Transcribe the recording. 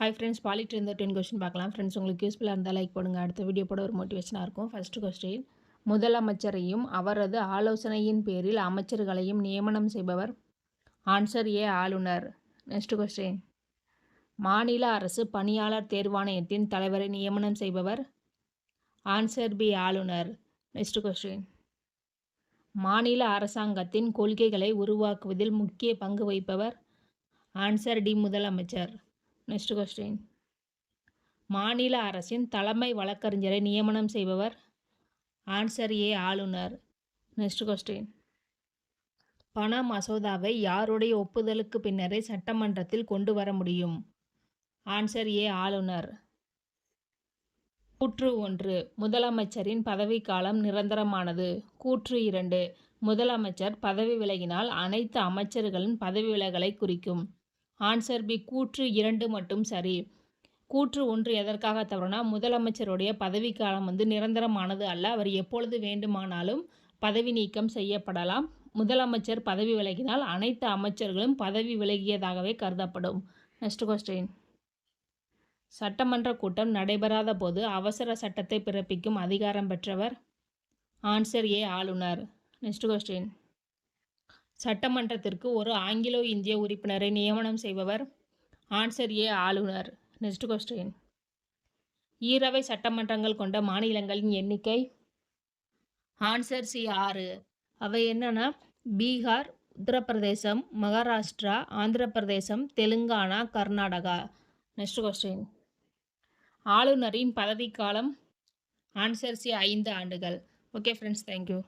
Hi friends, polity இருந்த 10 question பார்க்கலாம். Friends, உங்களுக்கு யூஸ்ஃபுல்லாக இருந்தால் லைக் போடுங்க. அடுத்த வீடியோ போட ஒரு மோட்டிவேஷனாக இருக்கும். ஃபர்ஸ்ட் கொஸ்டின், முதலமைச்சரையும் அவரது ஆலோசனையின் பேரில் அமைச்சர்களையும் நியமனம் செய்பவர்? ஆன்சர் ஏ, ஆளுநர். நெக்ஸ்ட் கொஸ்டின், மாநில அரசு பணியாளர் தேர்வாணையத்தின் தலைவரை நியமனம் செய்பவர்? ஆன்சர் பி, ஆளுநர். நெக்ஸ்ட் கொஸ்டின், மாநில அரசாங்கத்தின் கொள்கைகளை உருவாக்குவதில் முக்கிய பங்கு வகிப்பவர்? ஆன்சர் டி, முதலமைச்சர். நெக்ஸ்ட் கொஸ்டின், மாநில அரசின் தலைமை வழக்கறிஞரை நியமனம் செய்பவர்? ஆன்சர் ஏ, ஆளுநர். நெக்ஸ்ட் கொஸ்டின், பண மசோதாவை யாருடைய ஒப்புதலுக்கு பின்னரே சட்டமன்றத்தில் கொண்டு வர முடியும்? ஆன்சர் ஏ, ஆளுநர். கூற்று 1, முதலமைச்சரின் பதவிக்காலம் நிரந்தரமானது. கூற்று 2, முதலமைச்சர் பதவி விலகினால் அனைத்து அமைச்சர்களின் பதவி விலகலை குறிக்கும். ஆன்சர் பி, கூற்று 2 மட்டும் சரி. கூற்று 1 எதற்காக தவறுனா, முதலமைச்சருடைய பதவிக்காலம் நிரந்தரமானது அல்ல. அவர் எப்பொழுது வேண்டுமானாலும் பதவி நீக்கம் செய்யப்படலாம். முதலமைச்சர் பதவி விலகினால் அனைத்து அமைச்சர்களும் பதவி விலகியதாகவே கருதப்படும். நெக்ஸ்ட் கொஸ்டின், சட்டமன்ற கூட்டம் நடைபெறாத போது அவசர சட்டத்தை பிறப்பிக்கும் அதிகாரம் பெற்றவர்? ஆன்சர் ஏ, ஆளுநர். நெக்ஸ்ட் கொஸ்டின், சட்டமன்றத்திற்கு ஒரு ஆங்கிலோ இந்திய உறுப்பினரை நியமனம் செய்பவர்? ஆன்சர் ஏ, ஆளுநர். நெக்ஸ்ட் கொஸ்டின், ஈரவை சட்டமன்றங்கள் கொண்ட மாநிலங்களின் எண்ணிக்கை? Answer C, 6. அவை என்னன்னா, பீகார், உத்தரப்பிரதேசம், மகாராஷ்டிரா, ஆந்திர பிரதேசம், தெலுங்கானா, கர்நாடகா. நெக்ஸ்ட் கொஸ்டின், ஆளுநரின் பதவிக்காலம்? ஆன்சர் சி, 5 ஆண்டுகள். Okay friends, thank you.